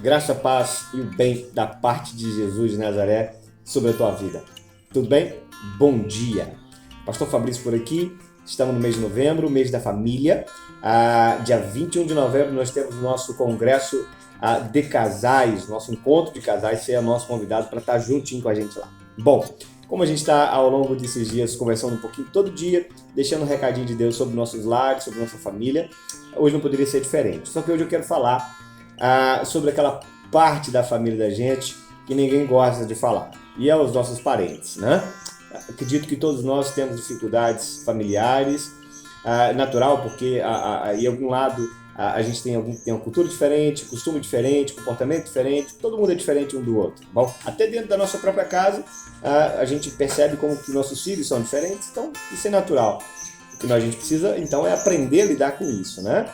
Graça, paz e o bem da parte de Jesus de Nazaré sobre a tua vida. Tudo bem? Bom dia. Pastor Fabrício por aqui. Estamos no mês de novembro, mês da família. Dia 21 de novembro nós temos o nosso congresso de casais, nosso encontro de casais. Você é nosso convidado para estar juntinho com a gente lá. Bom, como a gente está ao longo desses dias conversando um pouquinho todo dia, deixando um recadinho de Deus sobre nossos lares, sobre nossa família, hoje não poderia ser diferente. Só que hoje eu quero falar sobre aquela parte da família da gente que ninguém gosta de falar, e é os nossos parentes, né? Acredito que todos nós temos dificuldades familiares, natural, porque em algum lado a gente tem uma cultura diferente, costume diferente, comportamento diferente, todo mundo é diferente um do outro. Bom, até dentro da nossa própria casa a gente percebe como que nossos filhos são diferentes, então isso é natural. O que a gente precisa então é aprender a lidar com isso, né?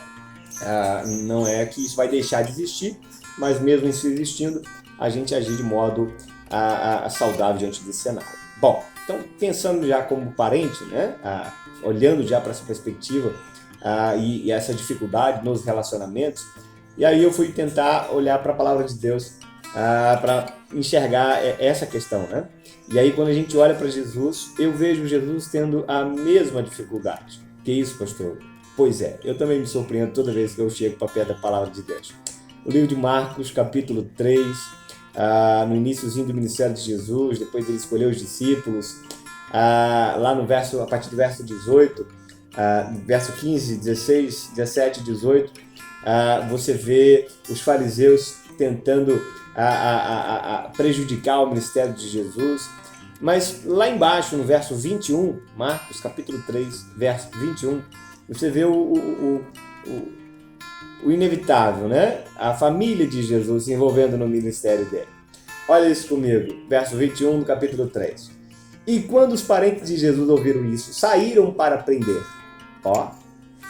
Não é que isso vai deixar de existir, mas mesmo isso existindo, a gente agir de modo saudável diante desse cenário. Bom, então pensando já como parente, né? Olhando já para essa perspectiva e essa dificuldade nos relacionamentos, e aí eu fui tentar olhar para a palavra de Deus para enxergar essa questão, né? E aí quando a gente olha para Jesus, eu vejo Jesus tendo a mesma dificuldade. Que isso, pastor? Pois é, eu também me surpreendo toda vez que eu chego para perto da palavra de Deus. O livro de Marcos, capítulo 3, no iniciozinho do ministério de Jesus, depois ele escolheu os discípulos, lá no verso, a partir do verso 18, verso 15, 16, 17, 18, você vê os fariseus tentando prejudicar o ministério de Jesus. Mas lá embaixo, no verso 21, Marcos, capítulo 3, verso 21, você vê o inevitável, né? A família de Jesus se envolvendo no ministério dele. Olha isso comigo, verso 21 do capítulo 3. E quando os parentes de Jesus ouviram isso, saíram para prender.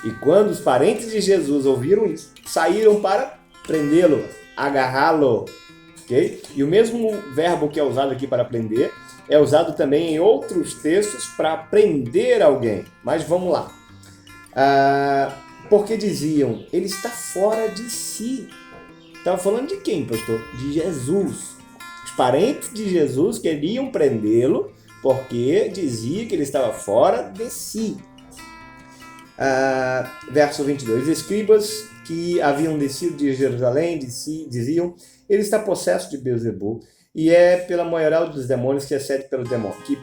E quando os parentes de Jesus ouviram isso, saíram para prendê-lo, agarrá-lo. Okay? E o mesmo verbo que é usado aqui para prender é usado também em outros textos para prender alguém. Mas vamos lá. Porque diziam, ele está fora de si. Estava falando de quem, pastor? De Jesus. Os parentes de Jesus queriam prendê-lo porque dizia que ele estava fora de si. Verso 22. Os escribas que haviam descido de Jerusalém diziam, ele está possesso de Beelzebul e é pela maioral dos demônios que excede pelo demônio, que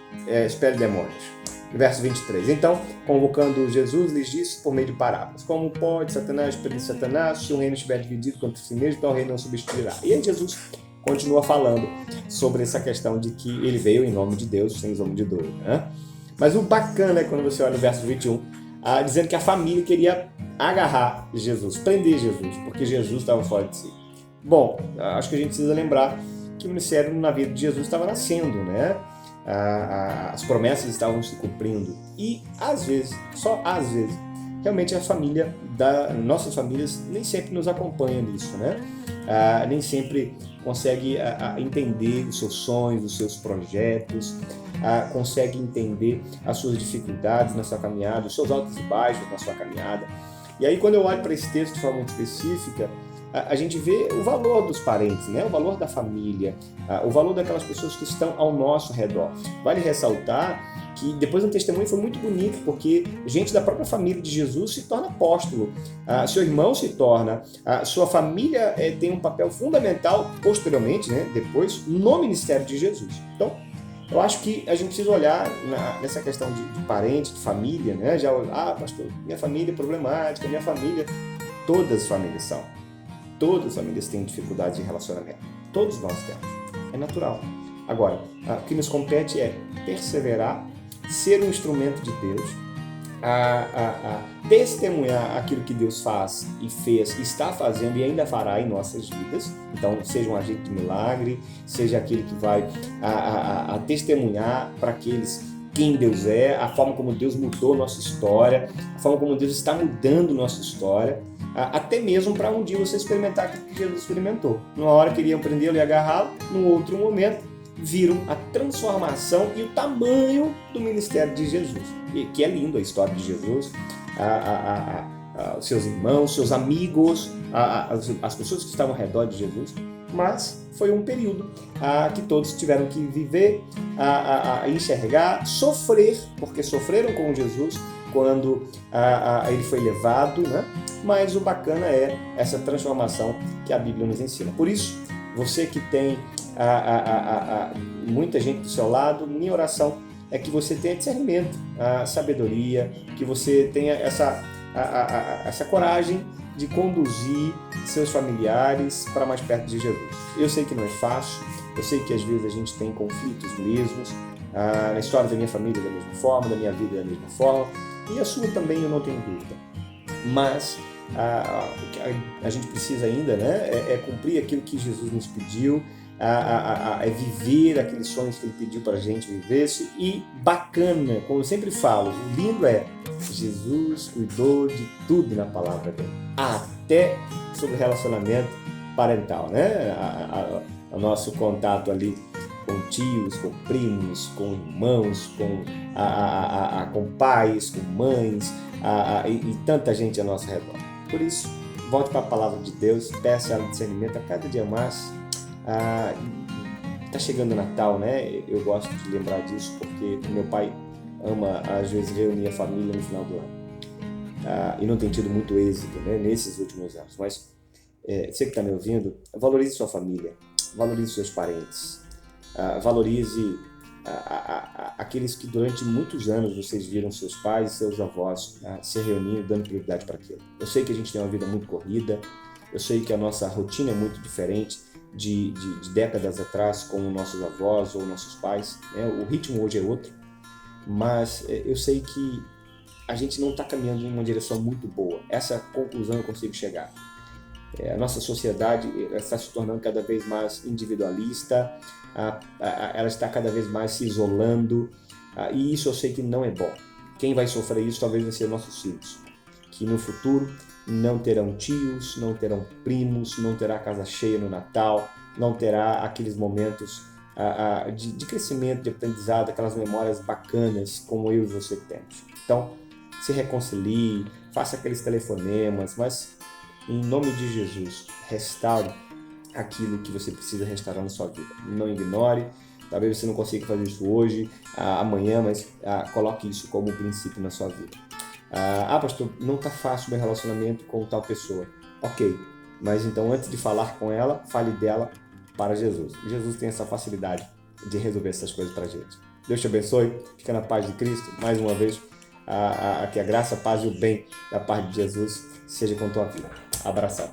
expele demônios. Verso 23. Então, convocando Jesus, lhes disse por meio de parábolas: como pode Satanás expelir Satanás? Se um reino estiver dividido contra si mesmo, então o reino não subsistirá. E aí Jesus continua falando sobre essa questão de que ele veio em nome de Deus, sem nome de dor, né? Mas o bacana é quando você olha o verso 21, dizendo que a família queria agarrar Jesus, prender Jesus, porque Jesus estava fora de si. Bom, acho que a gente precisa lembrar que o ministério na vida de Jesus estava nascendo, né? As promessas estavam se cumprindo e às vezes, só às vezes, realmente a família nossas famílias nem sempre nos acompanha nisso, né? Nem sempre consegue entender os seus sonhos, os seus projetos, consegue entender as suas dificuldades na sua caminhada, os seus altos e baixos na sua caminhada. E aí quando eu olho para esse texto de forma muito específica, a gente vê o valor dos parentes, né? O valor da família, o valor daquelas pessoas que estão ao nosso redor. Vale ressaltar que depois um testemunho foi muito bonito, porque gente da própria família de Jesus se torna apóstolo, seu irmão se torna, sua família tem um papel fundamental posteriormente, né? Depois, no ministério de Jesus. Então, eu acho que a gente precisa olhar nessa questão de parente, de família, né? Já, pastor, minha família é problemática, minha família, todas as famílias são. Todas as famílias têm dificuldades de relacionamento. Todos nós temos. É natural. Agora, o que nos compete é perseverar, ser um instrumento de Deus, testemunhar aquilo que Deus faz e fez, está fazendo e ainda fará em nossas vidas. Então, seja um agente de milagre, seja aquele que vai testemunhar para aqueles quem Deus é, a forma como Deus mudou nossa história, a forma como Deus está mudando nossa história, até mesmo para um dia você experimentar aquilo que Jesus experimentou. Numa hora queriam prendê-lo e agarrá-lo, num outro momento viram a transformação e o tamanho do ministério de Jesus. E que é lindo a história de Jesus, seus irmãos, seus amigos, as pessoas que estavam ao redor de Jesus, mas foi um período que todos tiveram que viver, enxergar, sofrer, porque sofreram com Jesus quando ele foi levado, né? Mas o bacana é essa transformação que a Bíblia nos ensina. Por isso, você que tem muita gente do seu lado, minha oração é que você tenha discernimento, sabedoria, que você tenha essa coragem de conduzir seus familiares para mais perto de Jesus. Eu sei que não é fácil, eu sei que às vezes a gente tem conflitos mesmos, na história da minha família da mesma forma, da minha vida da mesma forma, e a sua também, eu não tenho dúvida. Mas o que a gente precisa ainda, né, é cumprir aquilo que Jesus nos pediu, é viver aqueles sonhos que Ele pediu para a gente vivesse. E bacana, como eu sempre falo, o lindo é Jesus cuidou de tudo na palavra dele, até sobre o relacionamento parental, né? O nosso contato ali com tios, com primos, com irmãos, com pais, com mães, e tanta gente ao nosso redor. Por isso, volte para a palavra de Deus, peça ela discernimento a cada dia mais. Está chegando o Natal, né? Eu gosto de lembrar disso porque meu pai ama às vezes reunir a família no final do ano, e não tem tido muito êxito, né, nesses últimos anos. Mas você que está me ouvindo, valorize sua família, valorize seus parentes, valorize aqueles que durante muitos anos vocês viram seus pais e seus avós se reunindo, dando prioridade para aquilo. Eu sei que a gente tem uma vida muito corrida, eu sei que a nossa rotina é muito diferente de décadas atrás com nossos avós ou nossos pais, né? O ritmo hoje é outro, mas eu sei que a gente não está caminhando em uma direção muito boa. Essa conclusão eu consigo chegar. A nossa sociedade está se tornando cada vez mais individualista, ela está cada vez mais se isolando, e isso eu sei que não é bom. Quem vai sofrer isso talvez vai ser nossos filhos, que no futuro não terão tios, não terão primos, não terá casa cheia no Natal, não terá aqueles momentos de crescimento, de aprendizado, aquelas memórias bacanas como eu e você temos. Então, se reconcilie, faça aqueles telefonemas, mas em nome de Jesus, restaure aquilo que você precisa restaurar na sua vida. Não ignore, talvez você não consiga fazer isso hoje, amanhã, mas coloque isso como princípio na sua vida. Pastor, não está fácil o meu relacionamento com tal pessoa. Ok, mas então antes de falar com ela, fale dela para Jesus. Jesus tem essa facilidade de resolver essas coisas para a gente. Deus te abençoe, fica na paz de Cristo. Mais uma vez, que a graça, a paz e o bem da paz de Jesus seja com a tua vida. Abração.